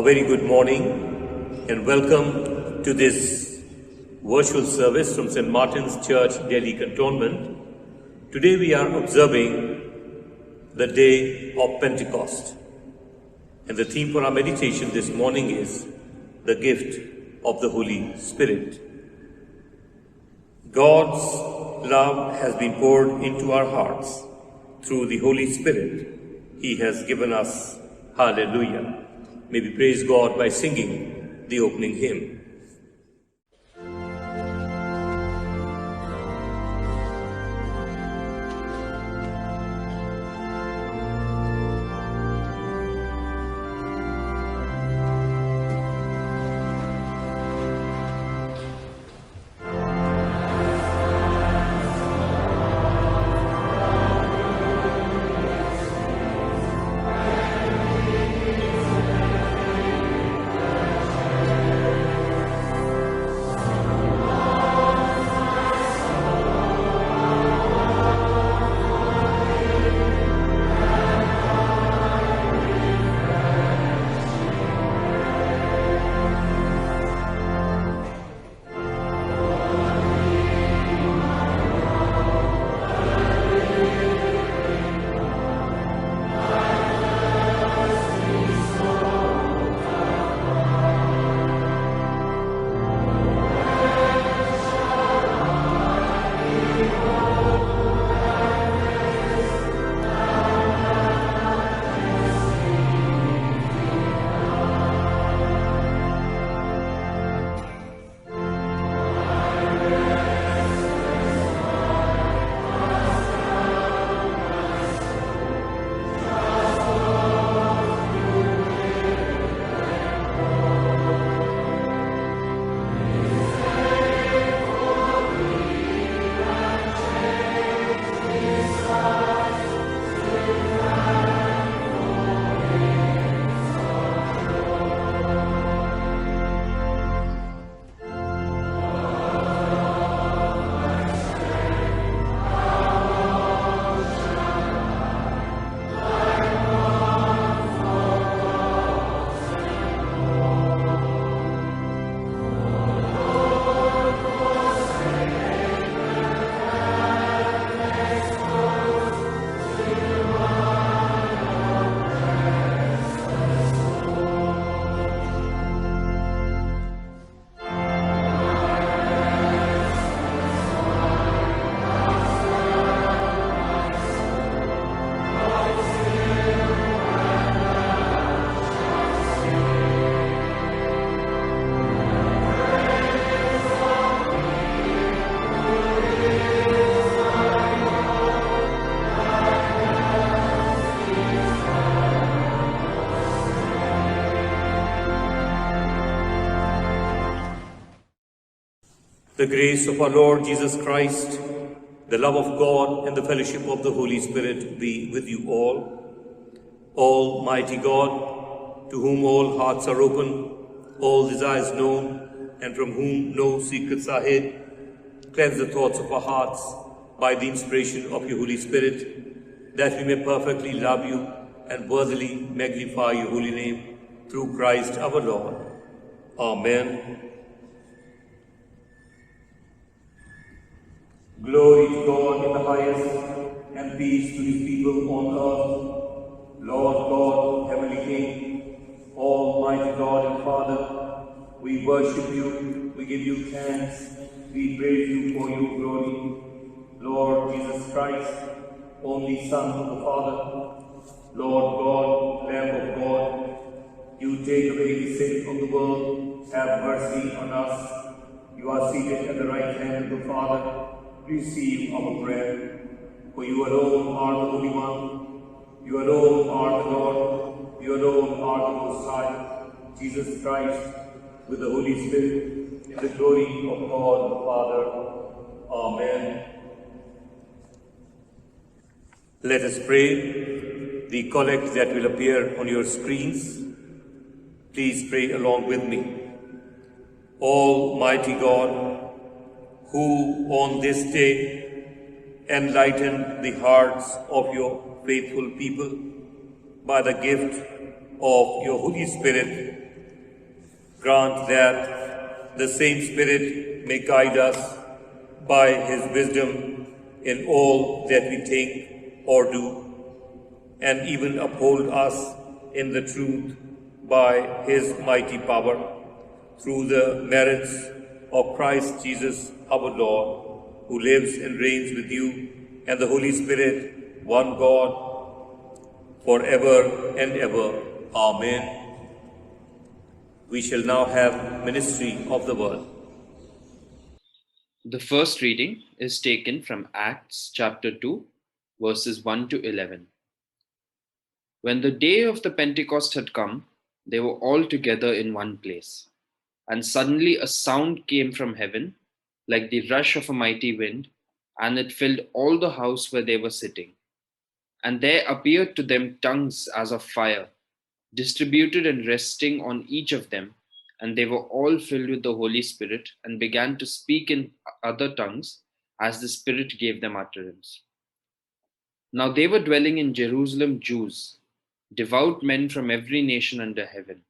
very good morning and welcome to this virtual service from St. Martin's Church, Delhi Cantonment. Today we are observing the day of Pentecost. And the theme for our meditation this morning is the gift of the Holy Spirit. God's love has been poured into our hearts through the Holy Spirit He has given us. Hallelujah. May we praise God by singing the opening hymn. The grace of our Lord Jesus Christ, the love of God, and the fellowship of the Holy Spirit be with you all. Almighty God, to whom all hearts are open, all desires known, and from whom no secrets are hid, cleanse the thoughts of our hearts by the inspiration of your Holy Spirit, that we may perfectly love you and worthily magnify your holy name, through Christ our Lord. Amen. Glory to God in the highest, and peace to his people on earth. Lord God, heavenly King, almighty God and Father, we worship you, we give you thanks, we praise you for your glory. Lord Jesus Christ, only Son of the Father, Lord God, Lamb of God, you take away the sin from the world, have mercy on us. You are seated at the right hand of the Father. Receive our prayer. For you alone are the Holy One, you alone are the Lord, you alone are the Most High, Jesus Christ, with the Holy Spirit, in the glory of God the Father. Amen. Let us pray the collect that will appear on your screens. Please pray along with me. Almighty God, who on this day enlightened the hearts of your faithful people by the gift of your Holy Spirit, Grant that the same Spirit may guide us by His wisdom in all that we think or do, and even uphold us in the truth by His mighty power, through the merits of Christ Jesus our Lord, who lives and reigns with you and the Holy Spirit, one God, forever and ever. Amen. We shall now have ministry of the word. The first reading is taken from Acts chapter 2, verses 1 to 11. When the day of the Pentecost had come, they were all together in one place. And suddenly a sound came from heaven, like the rush of a mighty wind, and it filled all the house where they were sitting. And there appeared to them tongues as of fire, distributed and resting on each of them, and they were all filled with the Holy Spirit and began to speak in other tongues as the Spirit gave them utterance. Now they were dwelling in Jerusalem Jews, devout men from every nation under heaven.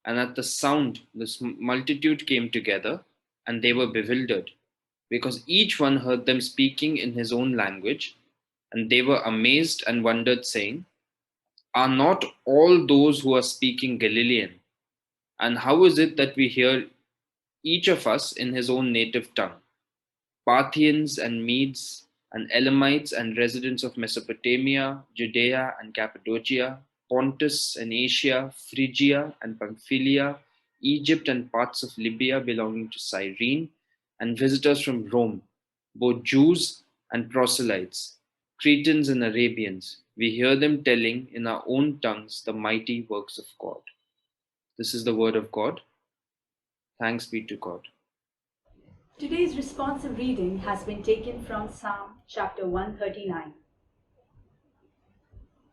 And at the sound, this multitude came together, and they were bewildered, because each one heard them speaking in his own language, and they were amazed and wondered, saying, "Are not all those who are speaking Galilean? And how is it that we hear each of us in his own native tongue? Parthians and Medes and Elamites and residents of Mesopotamia, Judea and Cappadocia, Pontus and Asia, Phrygia and Pamphylia, Egypt and parts of Libya belonging to Cyrene, and visitors from Rome, both Jews and proselytes, Cretans and Arabians, we hear them telling in our own tongues the mighty works of God." This is the word of God. Thanks be to God. Today's responsive reading has been taken from Psalm chapter 139.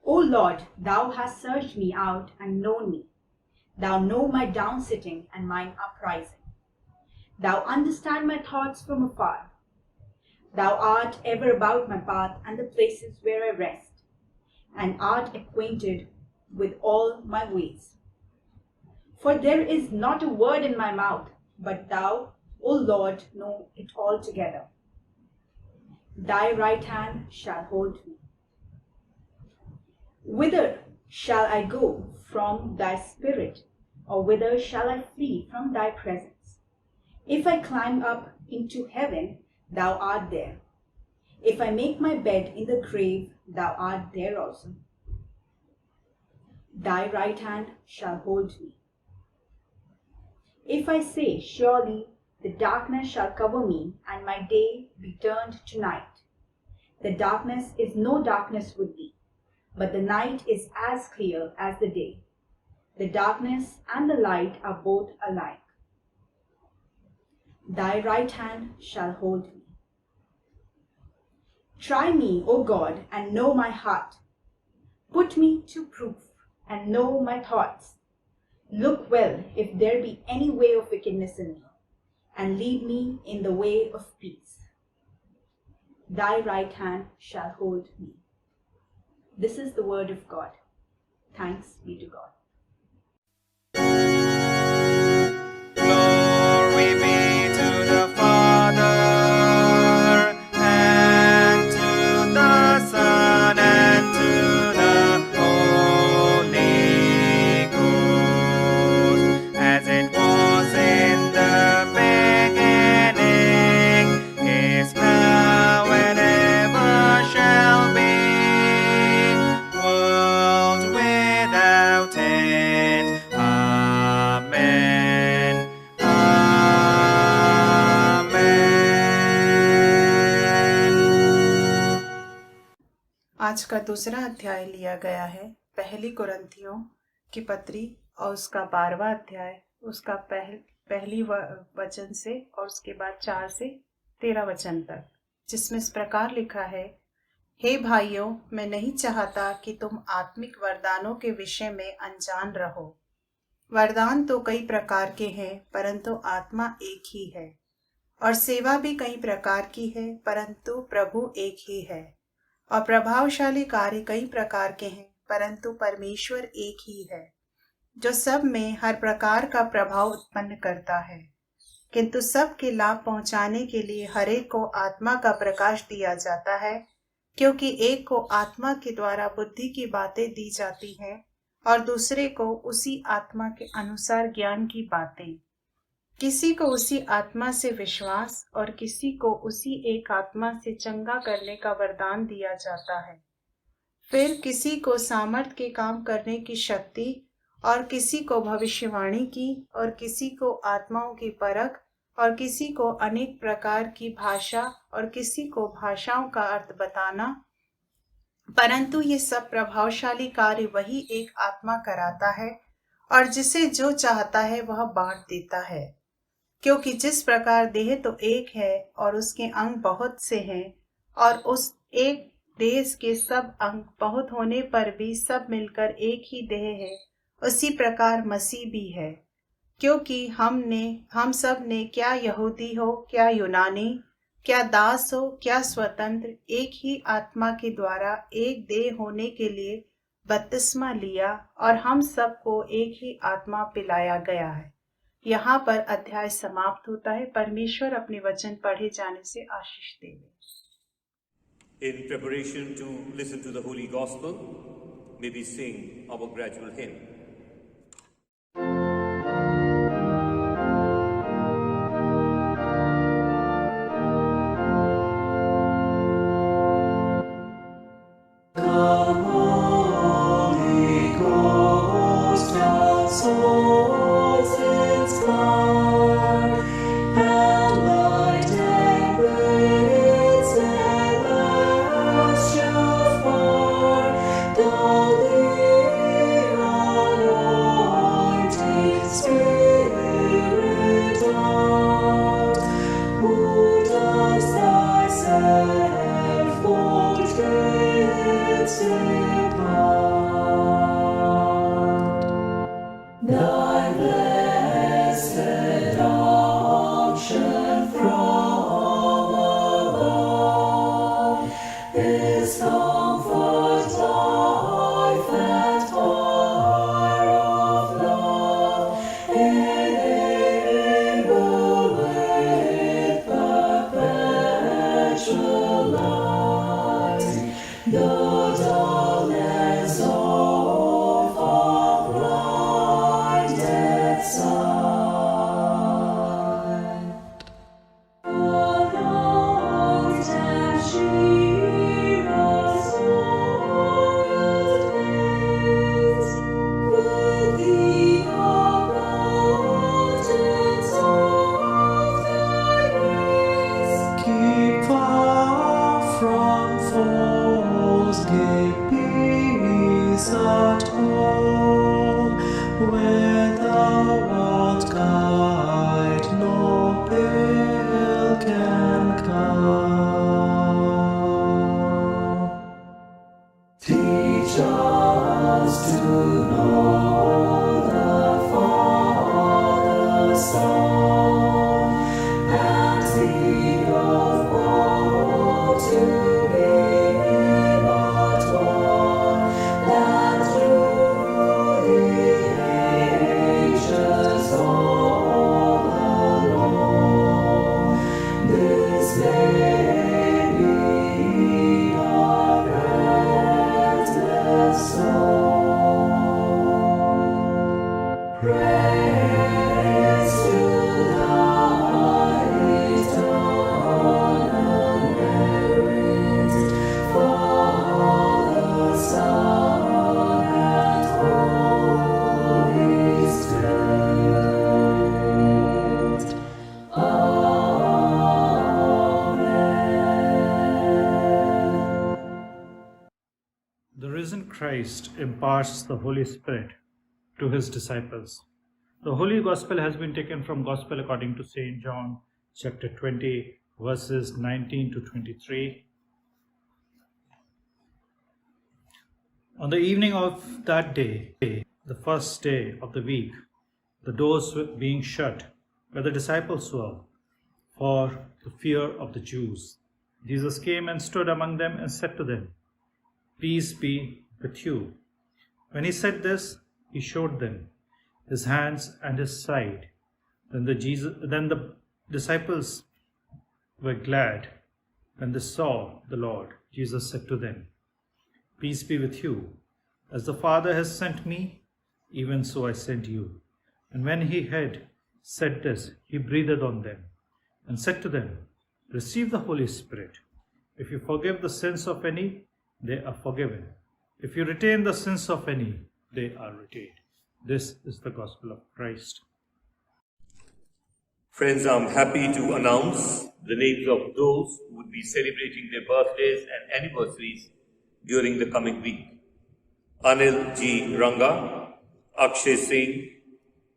O Lord, thou hast searched me out and known me. Thou know my downsitting and mine uprising. Thou understand my thoughts from afar. Thou art ever about my path and the places where I rest, and art acquainted with all my ways. For there is not a word in my mouth, but thou, O Lord, know it altogether. Thy right hand shall hold me. Whither shall I go from thy spirit, or whither shall I flee from thy presence? If I climb up into heaven, thou art there. If I make my bed in the grave, thou art there also. Thy right hand shall hold me. If I say, surely the darkness shall cover me, and my day be turned to night. The darkness is no darkness with thee, but the night is as clear as the day. The darkness and the light are both alike. Thy right hand shall hold me. Try me, O God, and know my heart. Put me to proof, and know my thoughts. Look well if there be any way of wickedness in me, and lead me in the way of peace. Thy right hand shall hold me. This is the word of God. Thanks be to God. Glory be to the Father, and to the Son, and to the Holy Ghost, as it was in the beginning, is now, and ever shall be, world without end. Amen. आज का दूसरा अध्याय लिया गया है पहली कुरिन्थियों की पत्री और उसका 12वां अध्याय, उसका पहली वचन से और उसके बाद 4 से 13 वचन तक, जिसमें इस प्रकार लिखा है, हे भाइयों, मैं नहीं चाहता कि तुम आत्मिक वरदानों के विषय में अनजान रहो। वरदान तो कई प्रकार के हैं, परंतु आत्मा एक ही है, और सेवा भी कई प्रकार की है, परंतु प्रभु एक ही है, और प्रभावशाली कार्य कई प्रकार के हैं, परंतु परमेश्वर एक ही है, जो सब में हर प्रकार का प्रभाव उत्पन्न करता है, किंतु सब के लाभ पहुंचाने के लिए हर एक को आत्मा का प्रकाश दिया जाता है, क्योंकि एक को आत्मा के द्वारा बुद्धि की बातें दी जाती हैं और दूसरे को उसी आत्मा के अनुसार ज्ञान की बातें। किसी को उसी आत्मा से विश्वास और किसी को उसी एक आत्मा से चंगा करने का वरदान दिया जाता है। फिर किसी को सामर्थ के काम करने की शक्ति और किसी को भविष्यवाणी की और किसी को आत्माओं की परख और किसी को अनेक प्रकार की भाषा और किसी को भाषाओं का अर्थ बताना, परंतु ये सब प्रभावशाली कार्य वही एक आत्मा कराता है और जिसे जो चाहता है वह बांट देता है। क्योंकि जिस प्रकार देह तो एक है और उसके अंग बहुत से हैं और उस एक देह के सब अंग बहुत होने पर भी सब मिलकर एक ही देह है, उसी प्रकार मसीह भी है। क्योंकि हम सब ने क्या यहूदी हो क्या यूनानी, क्या दास हो क्या स्वतंत्र, एक ही आत्मा के द्वारा एक देह होने के लिए बपतिस्मा लिया और हम सबको एक ही आत्मा पिलाया गया है। यहाँ पर अध्याय समाप्त होता है। परमेश्वर अपने वचन पढ़े जाने से आशीष देवे। In preparation to listen to the Holy Gospel, may we sing our gradual hymn. The risen Christ imparts the Holy Spirit to his disciples. The Holy Gospel has been taken from Gospel according to St. John, chapter 20, verses 19 to 23. On the evening of that day, the first day of the week, the doors being shut where the disciples were, for the fear of the Jews, Jesus came and stood among them and said to them, "Peace be with you." When he said this, he showed them his hands and his side. Then the disciples were glad when they saw the Lord. Jesus said to them, "Peace be with you. As the Father has sent me, even so I send you." And when he had said this, he breathed on them and said to them, "Receive the Holy Spirit. If you forgive the sins of any, they are forgiven. If you retain the sins of any, they are retained." This is the gospel of Christ. Friends, I'm happy to announce the names of those who would be celebrating their birthdays and anniversaries during the coming week. Anil G. Ranga, Akshay Singh,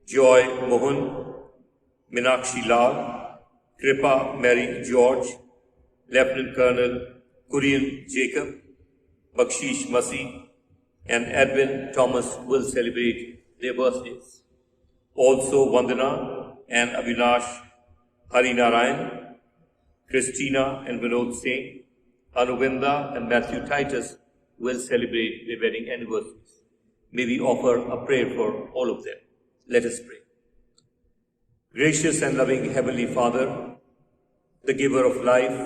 Joy Mohan, Minakshi Lal, Kripa Mary George, Lieutenant Colonel Kurian Jacob, Bakshish Masih, and Edwin Thomas will celebrate their birthdays. Also Vandana and Avinash Harinarayan, Christina and Vinod Singh, Anuvinda and Matthew Titus will celebrate their wedding anniversaries. May we offer a prayer for all of them. Let us pray. Gracious and loving Heavenly Father, the giver of life,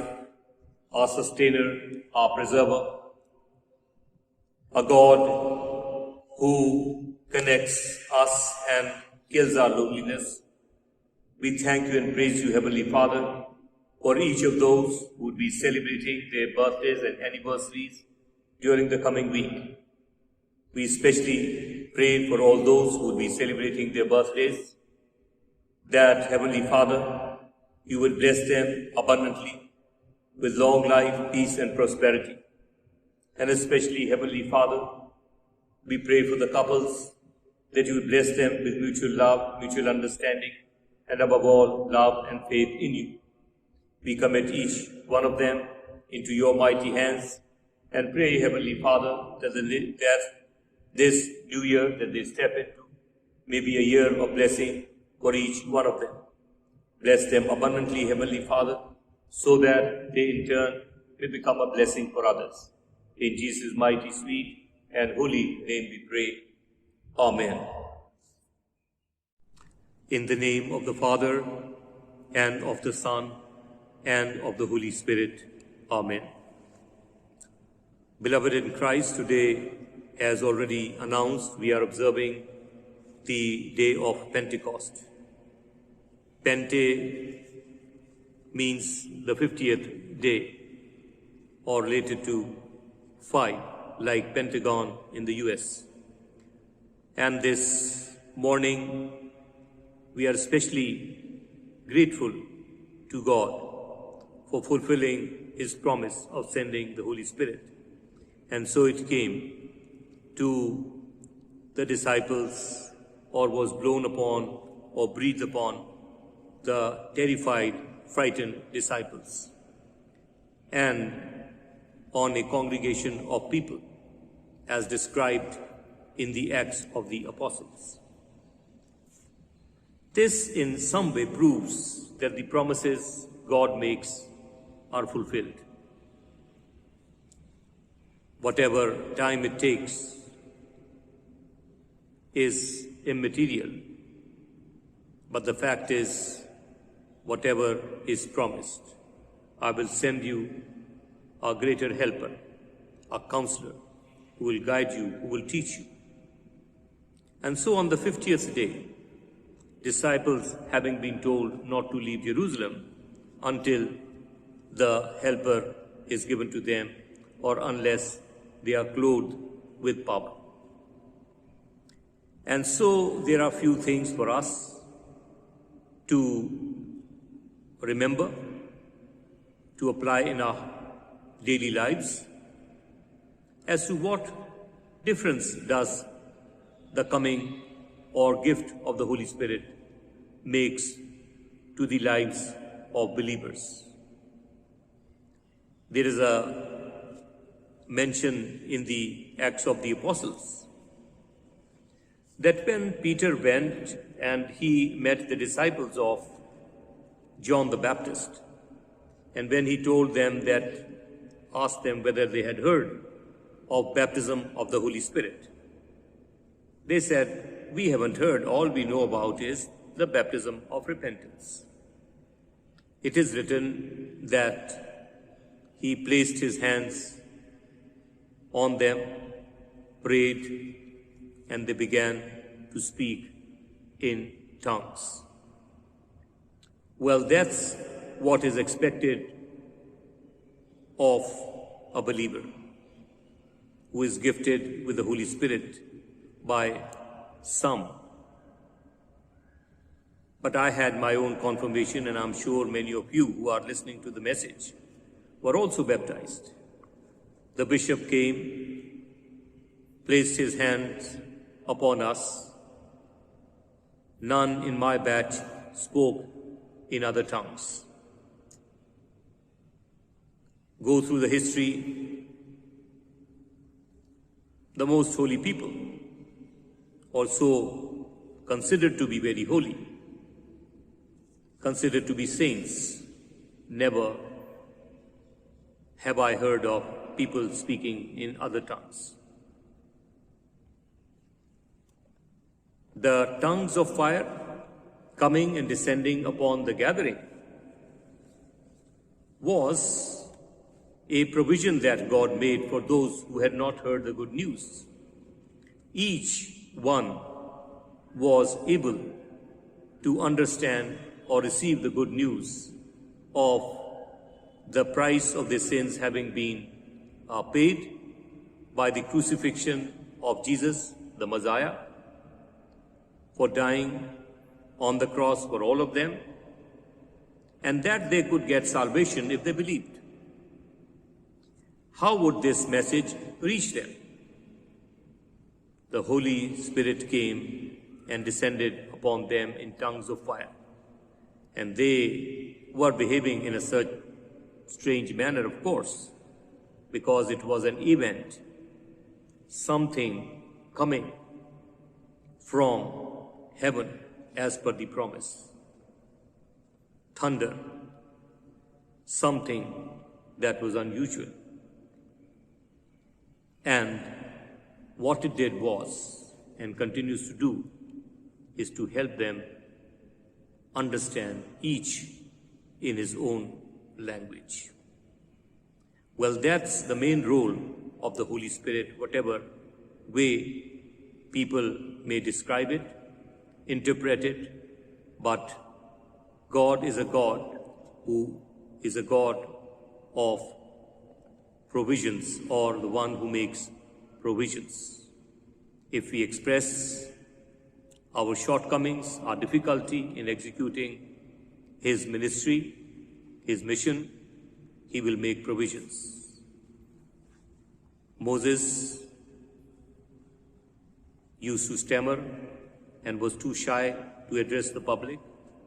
our sustainer, our preserver, a God who connects us and kills our loneliness, we thank you and praise you, Heavenly Father, for each of those who would be celebrating their birthdays and anniversaries during the coming week. We especially pray for all those who would be celebrating their birthdays, that, Heavenly Father, you would bless them abundantly with long life, peace and prosperity. And especially, Heavenly Father, we pray for the couples, that you would bless them with mutual love, mutual understanding, and above all, love and faith in you. We commit each one of them into your mighty hands and pray, Heavenly Father, that this new year that they step into may be a year of blessing for each one of them. Bless them abundantly, Heavenly Father, so that they in turn may become a blessing for others. In Jesus' mighty, sweet, and holy name we pray. Amen. In the name of the Father, and of the Son, and of the Holy Spirit. Amen. Beloved in Christ, today, as already announced, we are observing the day of Pentecost. Pente means the 50th day, or related to 5, like Pentagon in the US. And this morning, we are especially grateful to God for fulfilling His promise of sending the Holy Spirit. And so it came to the disciples, or was blown upon or breathed upon the terrified, frightened disciples, and on a congregation of people, as described in the Acts of the Apostles. This in some way proves that the promises God makes are fulfilled. Whatever time it takes is immaterial, but the fact is, whatever is promised, I will send you a greater helper, a counselor, who will guide you, who will teach you. And so on the 50th day, disciples, having been told not to leave Jerusalem until the helper is given to them, or unless they are clothed with power. And so there are few things for us to remember, to apply in our daily lives, as to what difference does the coming or gift of the Holy Spirit makes to the lives of believers. There is a mention in the Acts of the Apostles that when Peter went and he met the disciples of John the Baptist, and when he told them that, asked them whether they had heard of baptism of the Holy Spirit, they said, we haven't heard. All we know about is the baptism of repentance. It is written that he placed his hands on them, prayed, and they began to speak in tongues. Well, that's what is expected of a believer who is gifted with the Holy Spirit by some. But I had my own confirmation, and I'm sure many of you who are listening to the message were also baptized. The bishop came, placed his hands upon us. None in my batch spoke in other tongues. Go through the history, the most holy people, also considered to be very holy, considered to be saints, never have I heard of people speaking in other tongues. The tongues of fire coming and descending upon the gathering was a provision that God made for those who had not heard the good news. Each one was able to understand or receive the good news of the price of their sins having been paid by the crucifixion of Jesus, the Messiah, for dying on the cross for all of them, and that they could get salvation if they believed. How would this message reach them? The Holy Spirit came and descended upon them in tongues of fire, and they were behaving in a such strange manner, of course, because it was an event, something coming from heaven as per the promise. Thunder, something that was unusual. And what it did was, and continues to do, is to help them understand each in his own language. Well, that's the main role of the Holy Spirit, whatever way people may describe it, interpret it, but God is a God who is a God of provisions, or the one who makes provisions. If we express our shortcomings, our difficulty in executing his ministry, his mission, he will make provisions. Moses used to stammer and was too shy to address the public.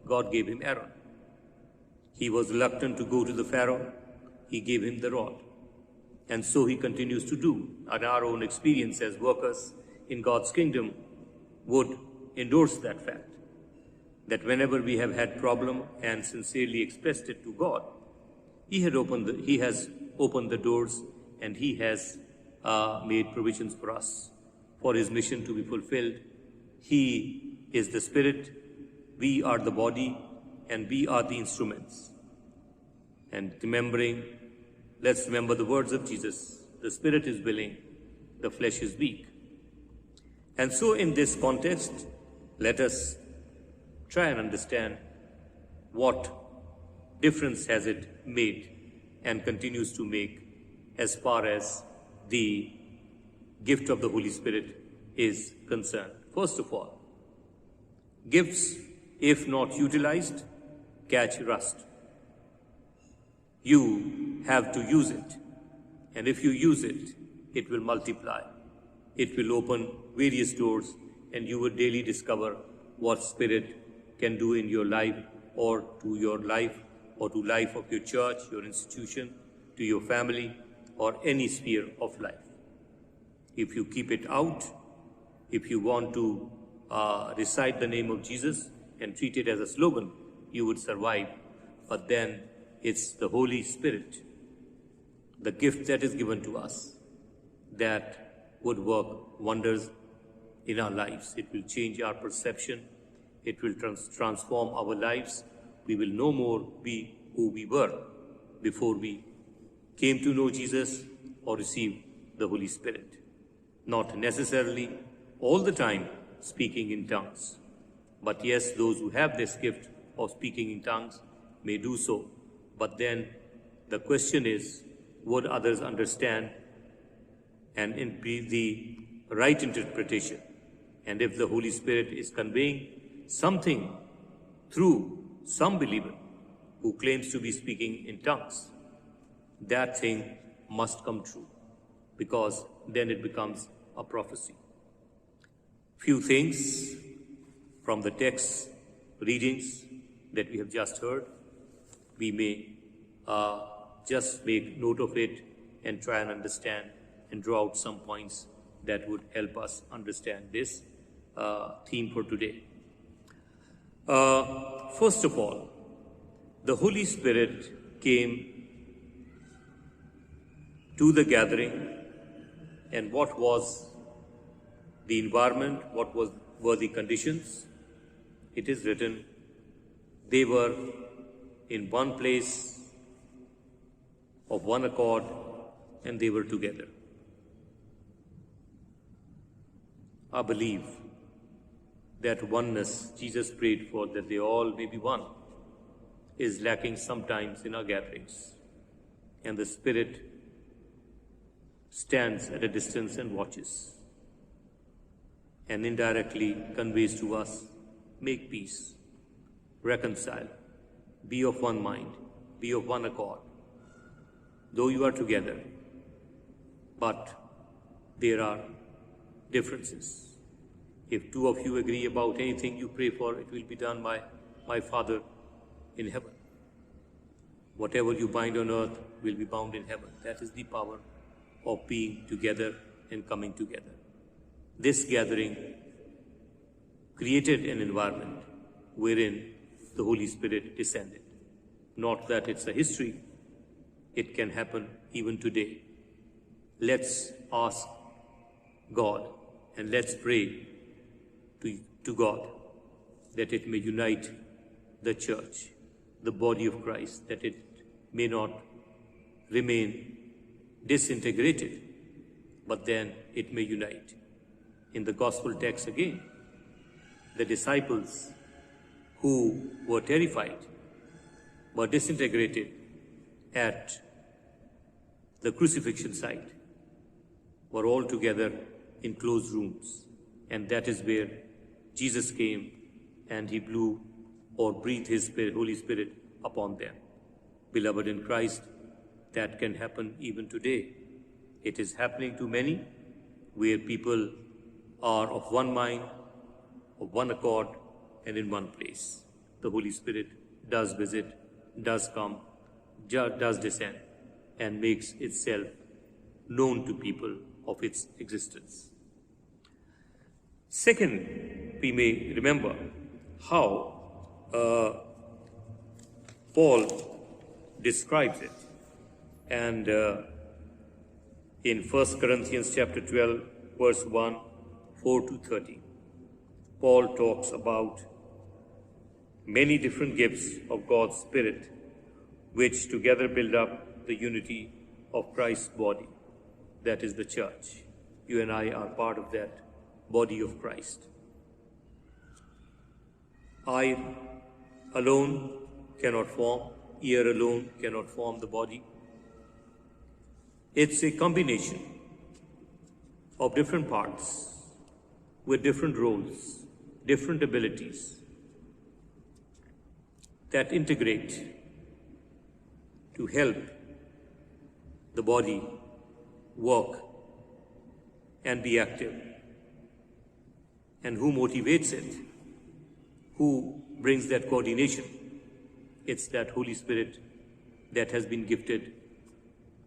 God gave him Aaron. He was reluctant to go to the Pharaoh. He gave him the rod. And so he continues to do. And our own experience as workers in God's kingdom would endorse that fact, that whenever we have had problem and sincerely expressed it to God, He has opened the doors, and He has made provisions for us for His mission to be fulfilled. He is the Spirit, we are the body, and we are the instruments. And let's remember the words of Jesus: the Spirit is willing, the flesh is weak. And so in this context, let us try and understand what difference has it made and continues to make as far as the gift of the Holy Spirit is concerned. First of all, gifts, if not utilized, catch rust. You have to use it, and if you use it, it will multiply. It will open various doors, and you will daily discover what Spirit can do in your life, or to your life, or to life of your church, your institution, to your family, or any sphere of life. If you keep it out, if you want to recite the name of Jesus and treat it as a slogan, you would survive. But then it's the Holy Spirit, the gift that is given to us, that would work wonders in our lives. It will change our perception. It will transform our lives. We will no more be who we were before we came to know Jesus or received the Holy Spirit. Not necessarily all the time speaking in tongues, but yes, those who have this gift of speaking in tongues may do so. But then the question is, would others understand and be the right interpretation? And if the Holy Spirit is conveying something through some believer who claims to be speaking in tongues, that thing must come true, because then it becomes a prophecy. Few things from the text readings that we have just heard. We may just make note of it and try and understand and draw out some points that would help us understand this theme for today. First of all, the Holy Spirit came to the gathering, and what was the environment, were the conditions? It is written, they were in one place of one accord, and they were together. I believe that oneness Jesus prayed for, that they all may be one, is lacking sometimes in our gatherings. And the Spirit stands at a distance and watches, and indirectly conveys to us, make peace, reconcile, be of one mind, be of one accord. Though you are together, but there are differences. If two of you agree about anything you pray for, it will be done by my Father in heaven. Whatever you bind on earth will be bound in heaven. That is the power of being together and coming together. This gathering created an environment wherein the Holy Spirit descended. Not that it's a history, it can happen even today. Let's ask God and let's pray to God that it may unite the church, the body of Christ, that it may not remain disintegrated, but then it may unite. In the gospel text again, the disciples who were terrified were disintegrated at the crucifixion site, were all together in closed rooms. And that is where Jesus came and he blew or breathed his Holy Spirit upon them. Beloved in Christ, that can happen even today. It is happening to many, where people are of one mind, of one accord, and in one place. The Holy Spirit does visit, does come, does descend, and makes itself known to people of its existence. Second, we may remember how Paul describes it. And in 1 Corinthians chapter 12, verse 1, 4 to 30, Paul talks about many different gifts of God's Spirit, which together build up the unity of Christ's body, that is the church. You and I are part of that body of Christ. Eye alone cannot form, ear alone cannot form the body. It's a combination of different parts with different roles, different abilities that integrate to help the body work and be active. And who motivates it? Who brings that coordination? It's that Holy Spirit that has been gifted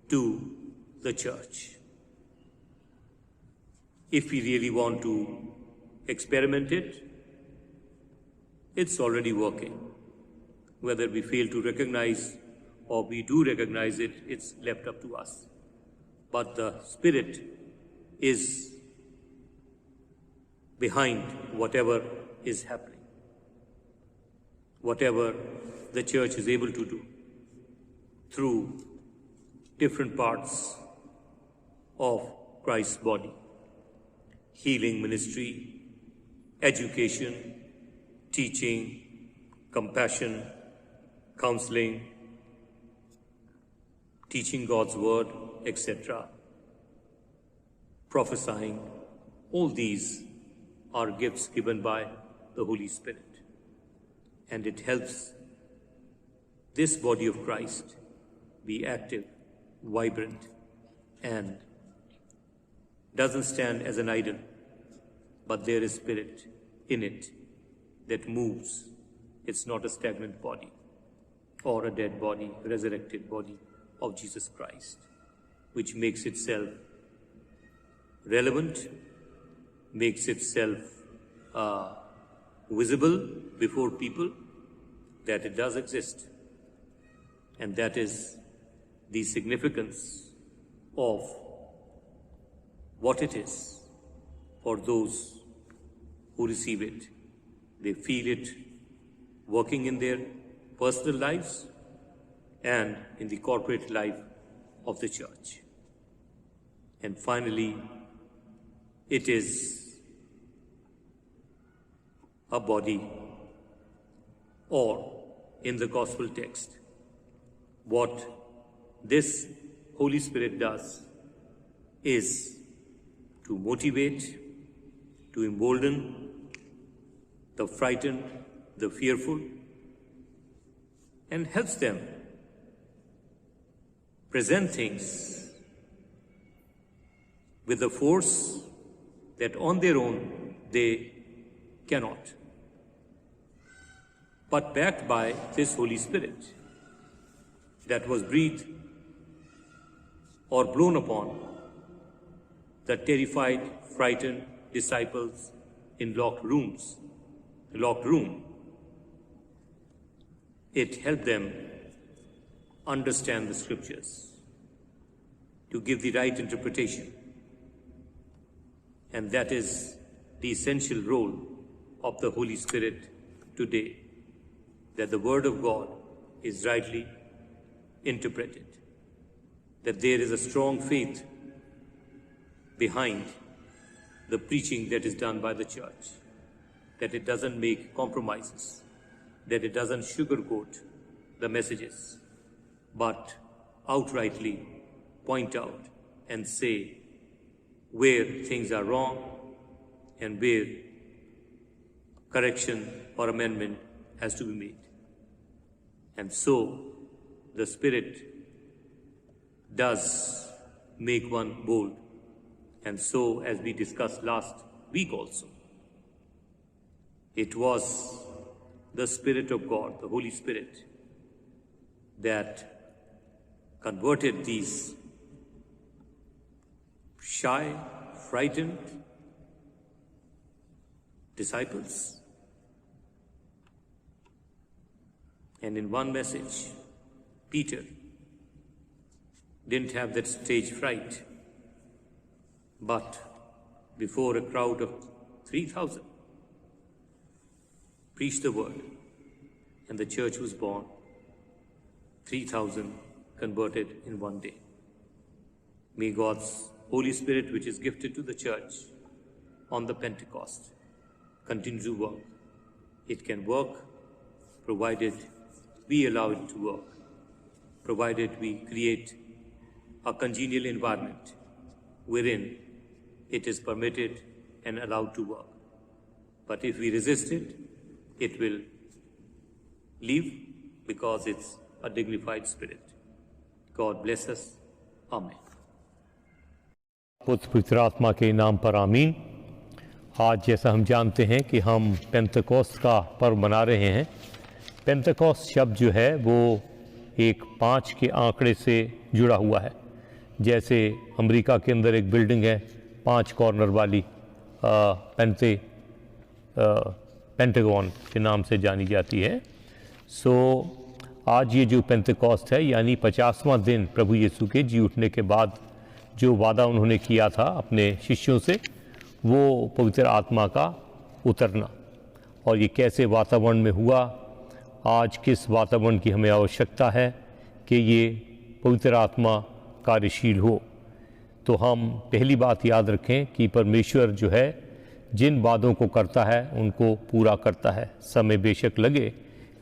to the church. If we really want to experiment it, it's already working. Whether we fail to recognize or we do recognize it, it's left up to us. But the Spirit is behind whatever is happening, whatever the church is able to do through different parts of Christ's body: healing ministry, education, teaching, compassion, counseling, teaching God's word, etc., prophesying. All these are gifts given by the Holy Spirit. And it helps this body of Christ be active, vibrant, and doesn't stand as an idol, but there is spirit in it that moves. It's not a stagnant body or a dead body, resurrected body of Jesus Christ, which makes itself relevant, makes itself visible before people, that it does exist. And that is the significance of what it is for those who receive it. They feel it working in their personal lives and in the corporate life of the church. And finally, it is a body, or in the gospel text, what this Holy Spirit does is to motivate, to embolden the frightened, the fearful, and helps them present things with a force that on their own they cannot, but backed by this Holy Spirit that was breathed or blown upon the terrified, frightened disciples in locked room. It helped them understand the scriptures, to give the right interpretation. And that is the essential role of the Holy Spirit today, that the Word of God is rightly interpreted, that there is a strong faith behind the preaching that is done by the church, that it doesn't make compromises, that it doesn't sugarcoat the messages, but outrightly point out and say where things are wrong and where correction or amendment has to be made. And so the Spirit does make one bold. And so, as we discussed last week also, it was the Spirit of God, the Holy Spirit, that converted these shy, frightened disciples. And in one message, Peter didn't have that stage fright, but before a crowd of 3,000, preached the word, and the church was born. 3,000 converted in one day. May God's Holy Spirit, which is gifted to the church on the Pentecost, continue to work. It can work provided we allow it to work, provided we create a congenial environment wherein it is permitted and allowed to work. But if we resist it, it will leave, because it's a dignified spirit. God bless us. Amen. पुत्र पवित्र आत्मा के नाम पर आमीन। आज जैसा हम जानते हैं कि हम पेंतकोस्त का पर्व मना रहे हैं। पेंतकोस्त शब्द जो है वो एक 5 के आंकड़े से जुड़ा हुआ है। जैसे अमेरिका के अंदर एक बिल्डिंग है 5 कॉर्नर वाली, पेंटागन के नाम से जानी जाती है। आज ये जो पेंतकोस्त है, यानी 50वां दिन प्रभु यीशु के जी उठने के बाद जो वादा उन्होंने किया था अपने शिष्यों से, वो पवित्र आत्मा का उतरना। और ये कैसे वातावरण में हुआ, आज किस वातावरण की हमें आवश्यकता है कि ये पवित्र आत्मा कार्यशील हो। तो हम पहली बात याद रखें कि परमेश्वर जो है जिन वादों को करता है उनको पूरा करता है। समय बेशक लगे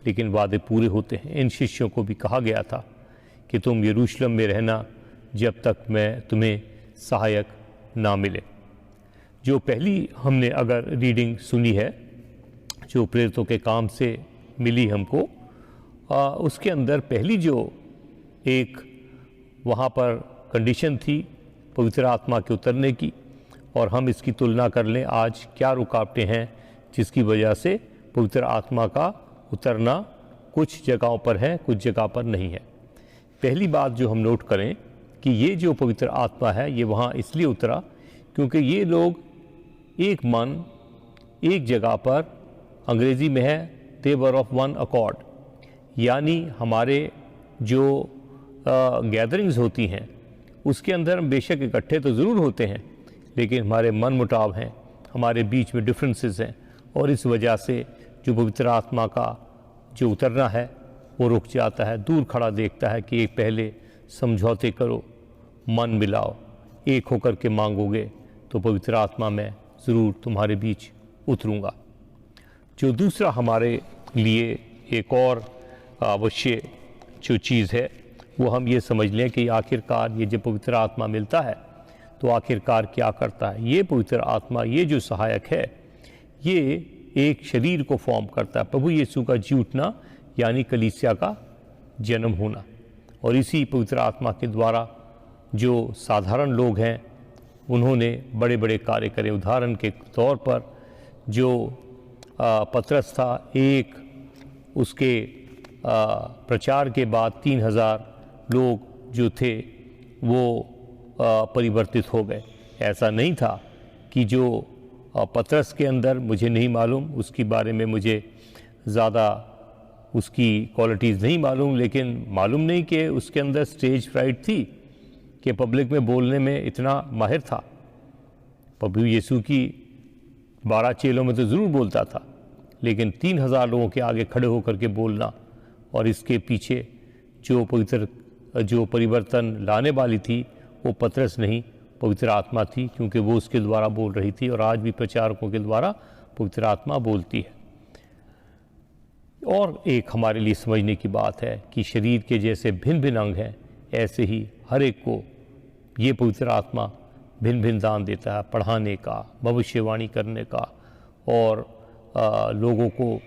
लेकिन वादे पूरे होते हैं। इन शिष्यों को भी कहा गया था कि तुम यरूशलेम में रहना जब तक मैं तुम्हें सहायक ना मिले। जो पहली हमने अगर रीडिंग सुनी है जो प्रेरितों के काम से मिली हमको, उसके अंदर पहली जो एक वहाँ पर कंडीशन थी पवित्र आत्मा के उतरने की, और हम इसकी तुलना कर लें आज क्या रुकावटें हैं जिसकी वजह से पवित्र आत्मा का उतरना कुछ जगहों पर है, कुछ जगह पर नहीं है। पहली बात जो हम नोट करें कि ये जो पवित्र आत्मा है ये वहाँ इसलिए उतरा क्योंकि ये लोग एक मन एक जगह पर, अंग्रेज़ी में है दे वर ऑफ वन अकॉर्ड, यानी हमारे जो गैदरिंग्स होती हैं उसके अंदर हम बेशक इकट्ठे तो ज़रूर होते हैं लेकिन हमारे मन मुटाव हैं, हमारे बीच में डिफरेंसेस हैं, और इस वजह से जो पवित्र आत्मा का जो उतरना है वो रुक जाता है। दूर खड़ा देखता है कि एक पहले समझौते करो, मन मिलाओ, एक होकर के मांगोगे तो पवित्र आत्मा मैं ज़रूर तुम्हारे बीच उतरूँगा। जो दूसरा हमारे लिए एक और आवश्यक जो चीज़ है वो हम ये समझ लें कि आखिरकार ये जब पवित्र आत्मा मिलता है तो आखिरकार क्या करता है। ये पवित्र आत्मा, ये जो सहायक है, ये एक शरीर को फॉर्म करता है, प्रभु यीशु का जी उठना यानी कलीसिया का जन्म होना। और इसी पवित्र आत्मा के द्वारा जो साधारण लोग हैं उन्होंने बड़े बड़े कार्य करे। उदाहरण के तौर पर जो पतरस था, एक उसके प्रचार के बाद 3000 लोग जो थे वो परिवर्तित हो गए। ऐसा नहीं था कि जो पतरस के अंदर, मुझे नहीं मालूम उसके बारे में, मुझे ज़्यादा उसकी क्वालिटीज़ नहीं मालूम, लेकिन मालूम नहीं कि उसके अंदर स्टेज फ्राइट थी कि पब्लिक में बोलने में इतना माहिर था। प्रभु यीशु की 12 चेलों में तो ज़रूर बोलता था, लेकिन 3000 लोगों के आगे खड़े होकर के बोलना, और इसके पीछे जो परिवर्तन लाने वाली थी वो पतरस नहीं, पवित्र आत्मा थी, क्योंकि वो उसके द्वारा बोल रही थी। और आज भी प्रचारकों के द्वारा पवित्र आत्मा बोलती है। और एक हमारे लिए समझने की बात है कि शरीर के जैसे भिन्न भिन्न अंग हैं, ऐसे ही हर एक को ये पवित्र आत्मा भिन्न भिन्न दान देता है, पढ़ाने का, भविष्यवाणी करने का, और लोगों को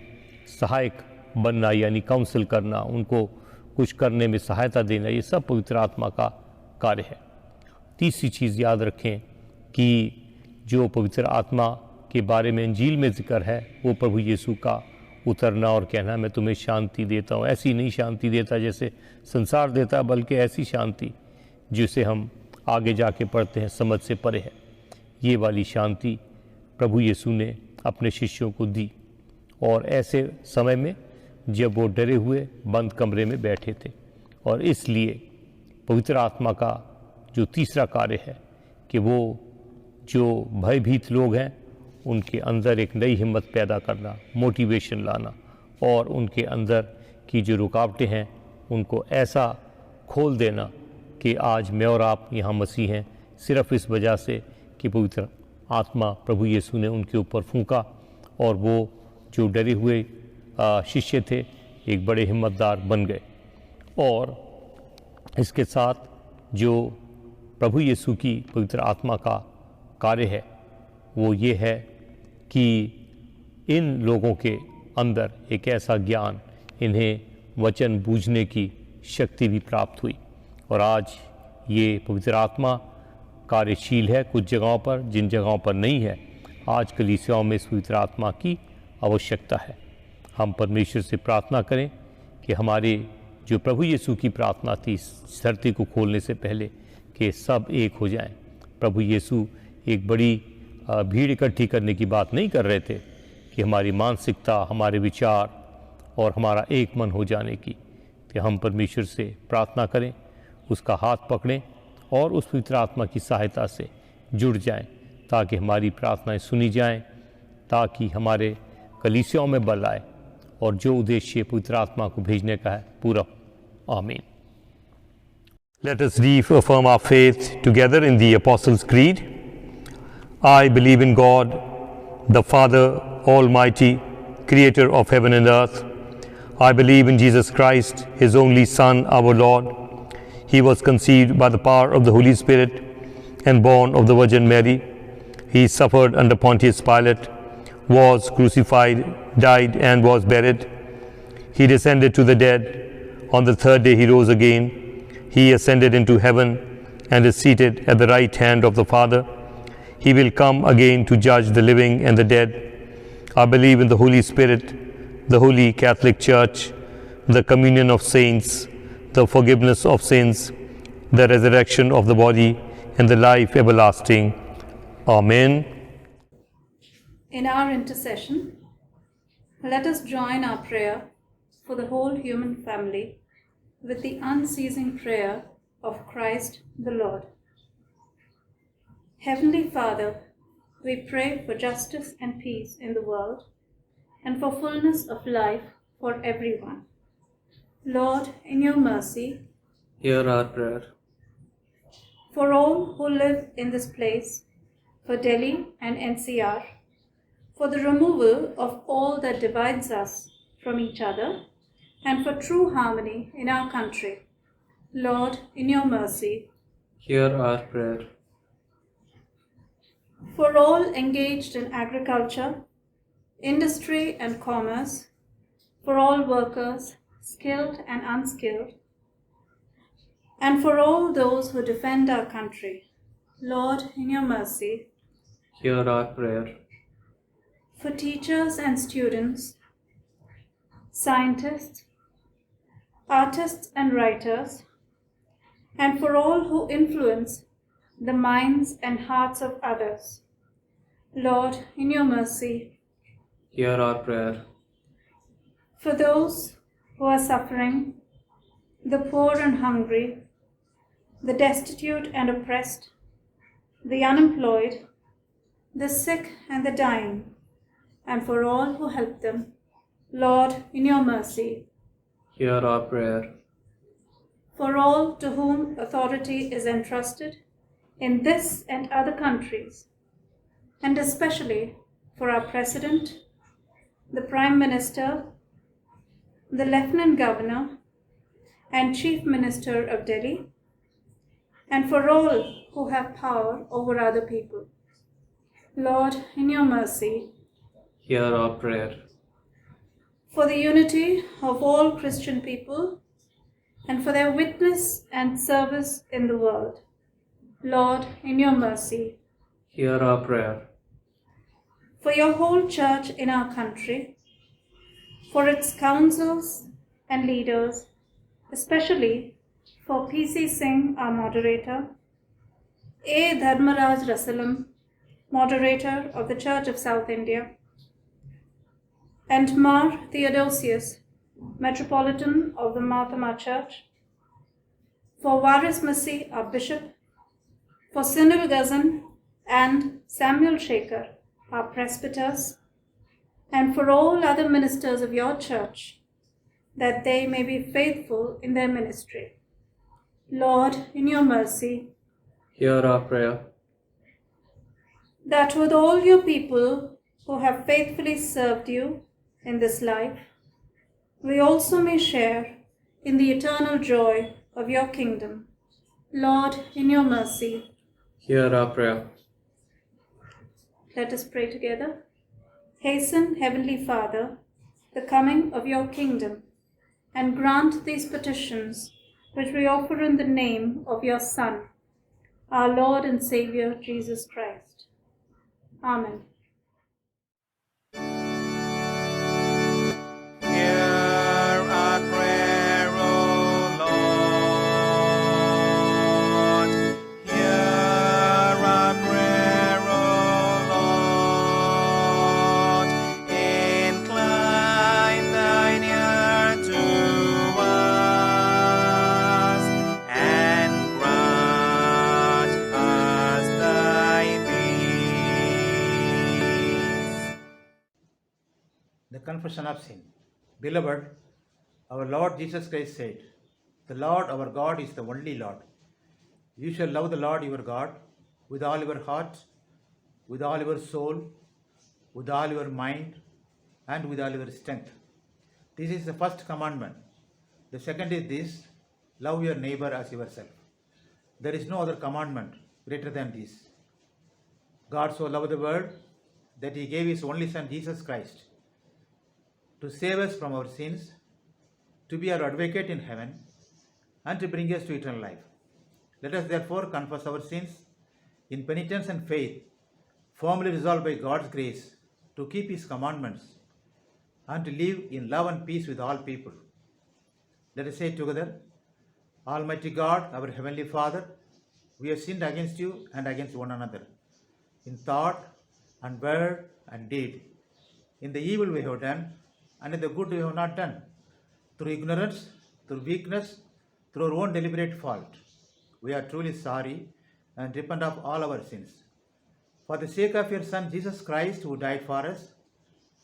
सहायक बनना यानी काउंसिल करना, उनको कुछ करने में सहायता देना, ये सब पवित्र आत्मा का कार्य है। तीसरी चीज़ याद रखें कि जो पवित्र आत्मा के बारे में इंजील में जिक्र है वो प्रभु यीशु का उतरना और कहना मैं तुम्हें शांति देता हूँ। ऐसी नहीं शांति देता जैसे संसार देता, बल्कि ऐसी शांति जिसे हम आगे जाके पढ़ते हैं समझ से परे है। ये वाली शांति प्रभु यीशु ने अपने शिष्यों को दी, और ऐसे समय में जब वो डरे हुए बंद कमरे में बैठे थे। और इसलिए पवित्र आत्मा का जो तीसरा कार्य है कि वो जो भयभीत लोग हैं उनके अंदर एक नई हिम्मत पैदा करना, मोटिवेशन लाना, और उनके अंदर की जो रुकावटें हैं उनको ऐसा खोल देना कि आज मैं और आप यहाँ मसीह हैं सिर्फ इस वजह से कि पवित्र आत्मा प्रभु यीशु ने उनके ऊपर फूंका, और वो जो डरे हुए शिष्य थे एक बड़े हिम्मतदार बन गए। और इसके साथ जो प्रभु यीशु की पवित्र आत्मा का कार्य है वो ये है कि इन लोगों के अंदर एक ऐसा ज्ञान, इन्हें वचन बूझने की शक्ति भी प्राप्त हुई। और आज ये पवित्र आत्मा कार्यशील है कुछ जगहों पर, जिन जगहों पर नहीं है। आज कलीसियाओं में इस पवित्र आत्मा की आवश्यकता है। हम परमेश्वर से प्रार्थना करें कि हमारे जो प्रभु यीशु की प्रार्थना थी इस धरती को खोलने से पहले कि सब एक हो जाएं। प्रभु यीशु एक बड़ी भीड़ इकट्ठी करने की बात नहीं कर रहे थे कि हमारी मानसिकता, हमारे विचार और हमारा एक मन हो जाने की, कि हम परमेश्वर से प्रार्थना करें, उसका हाथ पकड़ें और उस पवित्र आत्मा की सहायता से जुड़ जाएं, ताकि हमारी प्रार्थनाएं सुनी जाएं, ताकि हमारे कलीसियाओं में बल आए और जो उद्देश्य पवित्र आत्मा को भेजने का है पूरा। आमीन। Let us reaffirm our faith together in the Apostles' Creed. I believe in God, the Father Almighty, Creator of heaven and earth. I believe in Jesus Christ, His only Son, our Lord. He was conceived by the power of the Holy Spirit and born of the Virgin Mary. He suffered under Pontius Pilate, was crucified, died, and was buried. He descended to the dead. On the third day He rose again. He ascended into heaven and is seated at the right hand of the Father. He will come again to judge the living and the dead. I believe in the Holy Spirit, the Holy Catholic Church, the communion of saints, the forgiveness of sins, the resurrection of the body, and the life everlasting. Amen. In our intercession, let us join our prayer for the whole human family with the unceasing prayer of Christ the Lord. Heavenly Father, we pray for justice and peace in the world and for fullness of life for everyone. Lord, in your mercy, hear our prayer. For all who live in this place, for Delhi and NCR, for the removal of all that divides us from each other, and for true harmony in our country. Lord, in your mercy, hear our prayer. For all engaged in agriculture, industry and commerce, for all workers, skilled and unskilled, and for all those who defend our country. Lord, in your mercy, hear our prayer. For teachers and students, scientists, artists and writers, and for all who influence the minds and hearts of others. Lord, in your mercy, hear our prayer. For those who are suffering, the poor and hungry, the destitute and oppressed, the unemployed, the sick and the dying, and for all who help them. Lord, in your mercy, hear our prayer. For all to whom authority is entrusted in this and other countries, and especially for our President, the Prime Minister, the Lieutenant Governor, and Chief Minister of Delhi, and for all who have power over other people. Lord, in your mercy, hear our prayer. For the unity of all Christian people and for their witness and service in the world. Lord, in your mercy, hear our prayer. For your whole church in our country, for its councils and leaders, especially for P.C. Singh, our moderator, A. Dharmaraj Rasalam, moderator of the Church of South India, and Mar Theodosius, Metropolitan of the Mahatma Church, for Waris Masih, our Bishop, for Sunil Ghazan and Samuel Shekhar, our presbyters, and for all other ministers of your church, that they may be faithful in their ministry. Lord, in your mercy, hear our prayer. That with all your people who have faithfully served you in this life, we also may share in the eternal joy of your kingdom. Lord, in your mercy, hear our prayer. Let us pray together. Hasten, Heavenly Father, the coming of your kingdom, and grant these petitions which we offer in the name of your Son, our Lord and Savior, Jesus Christ. Amen. Hear our prayer, O Lord. Hear our prayer, O Lord. Incline thine ear to us, and grant us thy peace. confession of sin. Beloved, our Lord Jesus Christ said, "The Lord our God is the only Lord. You shall love the Lord your God with all your heart, with all your soul, with all your mind, and with all your strength. This is the first commandment. The second is this: love your neighbor as yourself. There is no other commandment greater than this. God so loved the world that he gave his only Son, Jesus Christ, to save us from our sins, to be our advocate in heaven, and to bring us to eternal life. Let us therefore confess our sins in penitence and faith, firmly resolved by God's grace to keep his commandments and to live in love and peace with all people. Let us say together, Almighty God, our Heavenly Father, we have sinned against you and against one another, in thought and word and deed, in the evil we have done and in the good we have not done, through ignorance, through weakness, through our own deliberate fault. We are truly sorry and repent of all our sins. For the sake of your Son, Jesus Christ, who died for us,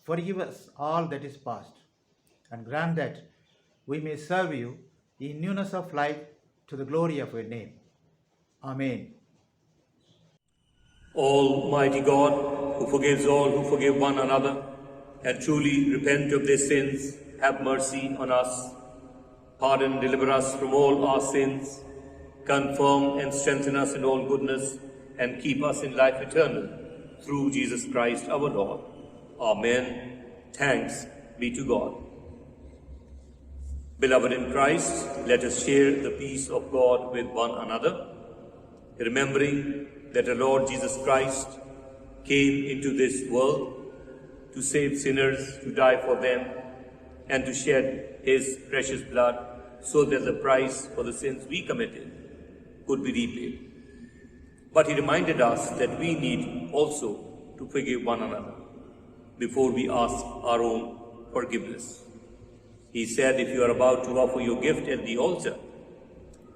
forgive us all that is past, and grant that we may serve you in newness of life to the glory of your name. Amen. Almighty God, who forgives all who forgive one another and truly repent of their sins, have mercy on us. Pardon and deliver us from all our sins. Confirm and strengthen us in all goodness, and keep us in life eternal, through Jesus Christ our Lord. Amen. Thanks be to God. Beloved in Christ, let us share the peace of God with one another, remembering that our Lord Jesus Christ came into this world to save sinners, to die for them, and to shed his precious blood so that the price for the sins we committed could be repaid. But he reminded us that we need also to forgive one another before we ask our own forgiveness. He said, if you are about to offer your gift at the altar,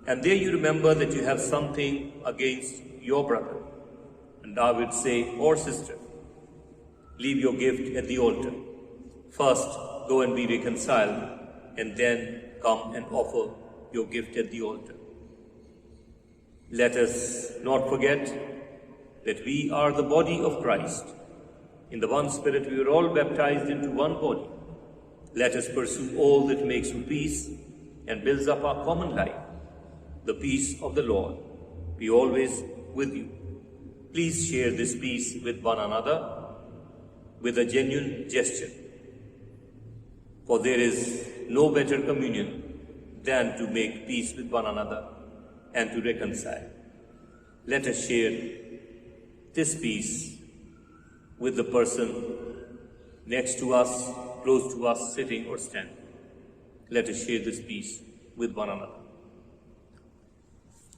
and there you remember that you have something against your brother, and I would say, or sister, leave your gift at the altar. First, go and be reconciled, and then come and offer your gift at the altar. Let us not forget that we are the body of Christ. In the one Spirit we were all baptized into one body. Let us pursue all that makes for peace and builds up our common life. The peace of the Lord be always with you. Please share this peace with one another with a genuine gesture. For there is no better communion than to make peace with one another and to reconcile. Let us share this peace with the person next to us, close to us, sitting or standing. Let us share this peace with one another.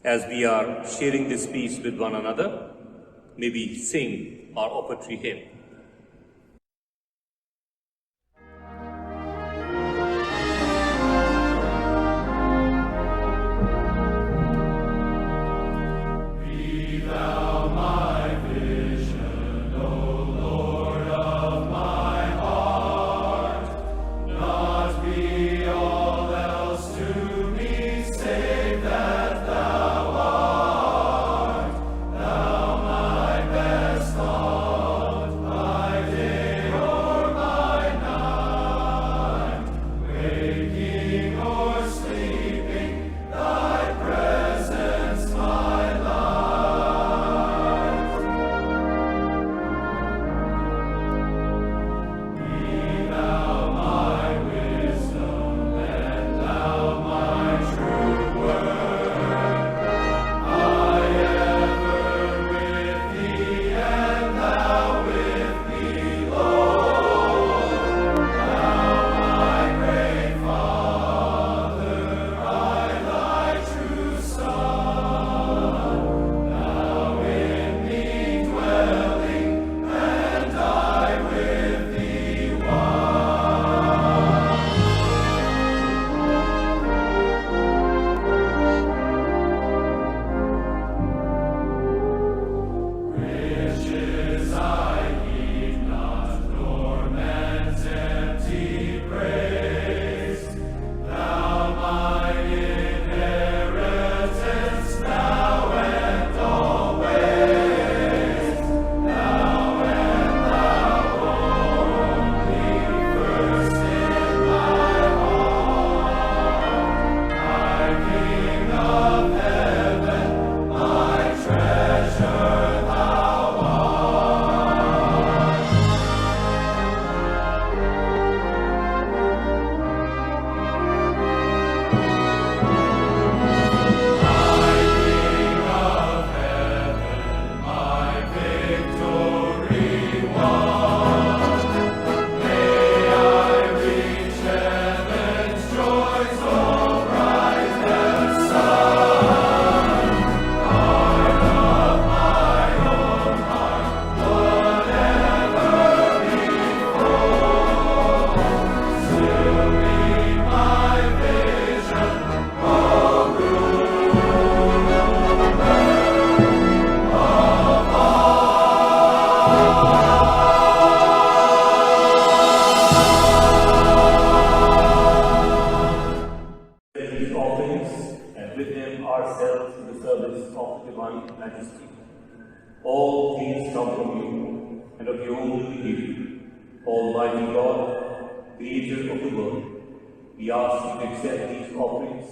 As we are sharing this peace with one another, may we sing our offertory hymn. these offerings and with them ourselves in the service of divine majesty. All things come from you, and of your own will we give you. Almighty God, Creator of the world, we ask you to accept these offerings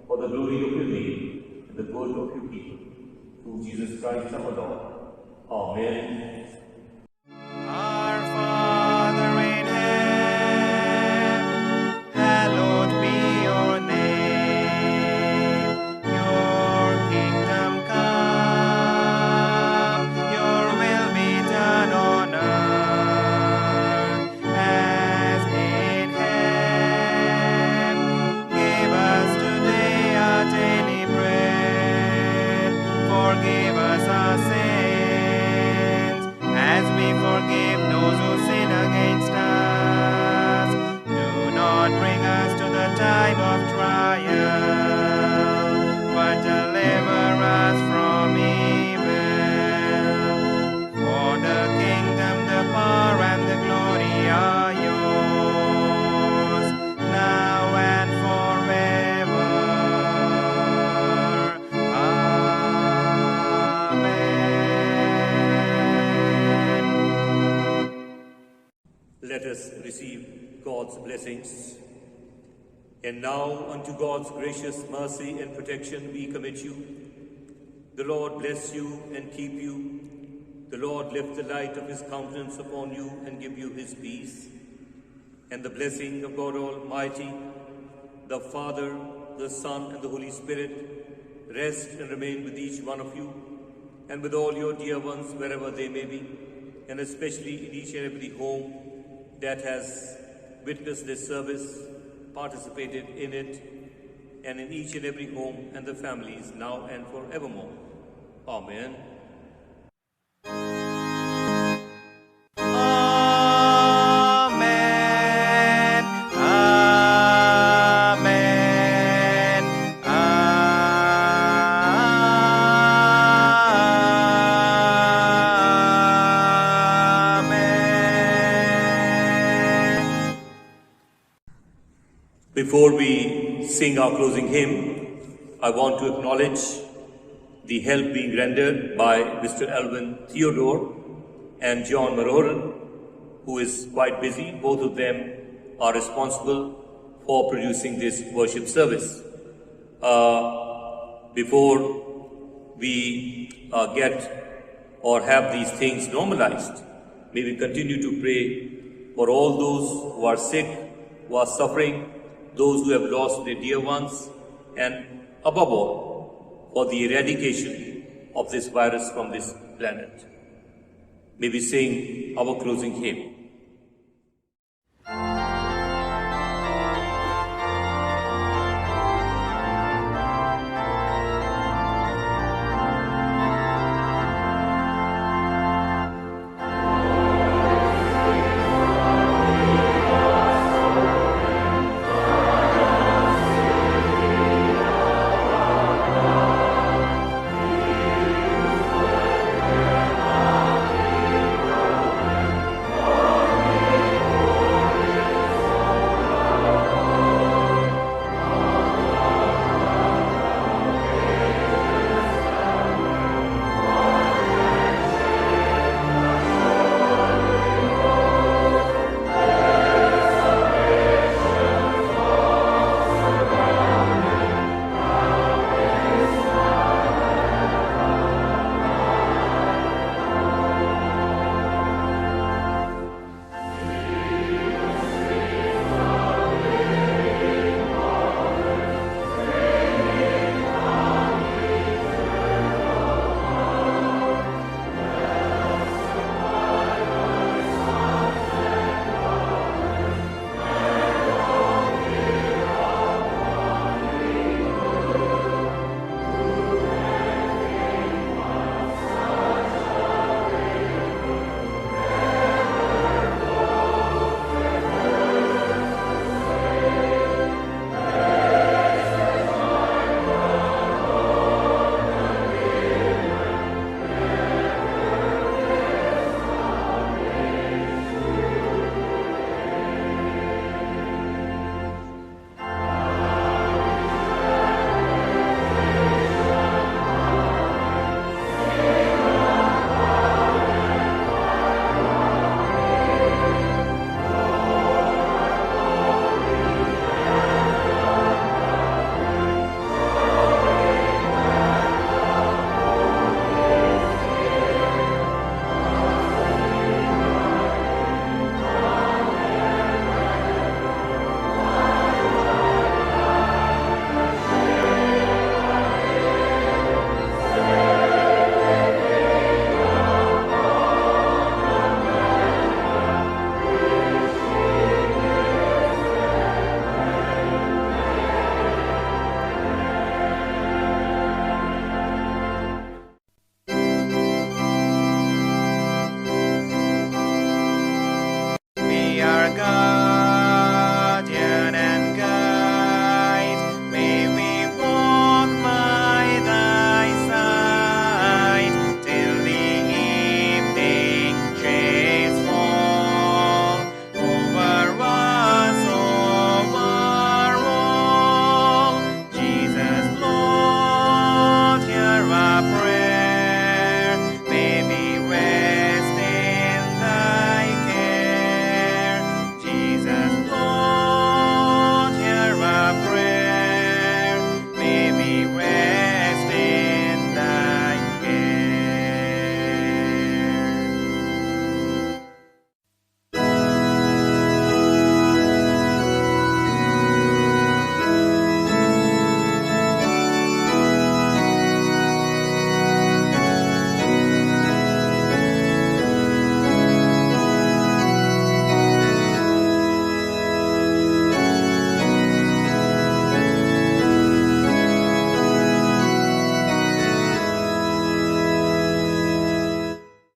for the glory of your name and the good of your people. Through Jesus Christ our Lord. Amen. Our Father in heaven, hallowed be your name. Your kingdom come, your will be done on earth as in heaven. Give us today our daily bread. Forgive us our sins, as we forgive those who sin against us. Do not bring us to the time of trial, but deliver us from evil. For the kingdom, the power, and the glory are yours, now and forever. Amen. Let us receive God's blessings. And now unto God's gracious mercy and protection we commit you. The Lord bless you and keep you. The Lord lift the light of his countenance upon you and give you his peace. And the blessing of God Almighty, the Father, the Son, and the Holy Spirit rest and remain with each one of you and with all your dear ones wherever they may be, and especially in each and every home that has witnessed this service, participated in it, and in each and every home and the families now and forevermore. Amen. Amen. Amen. Amen. Before we sing our closing hymn, I want to acknowledge the help being rendered by Mr. Alvin Theodore and John Maroran, who is quite busy. Both of them are responsible for producing this worship service. Before we get or have these things normalized, may we continue to pray for all those who are sick, who are suffering, those who have lost their dear ones, and above all, for the eradication of this virus from this planet. May we sing our closing hymn.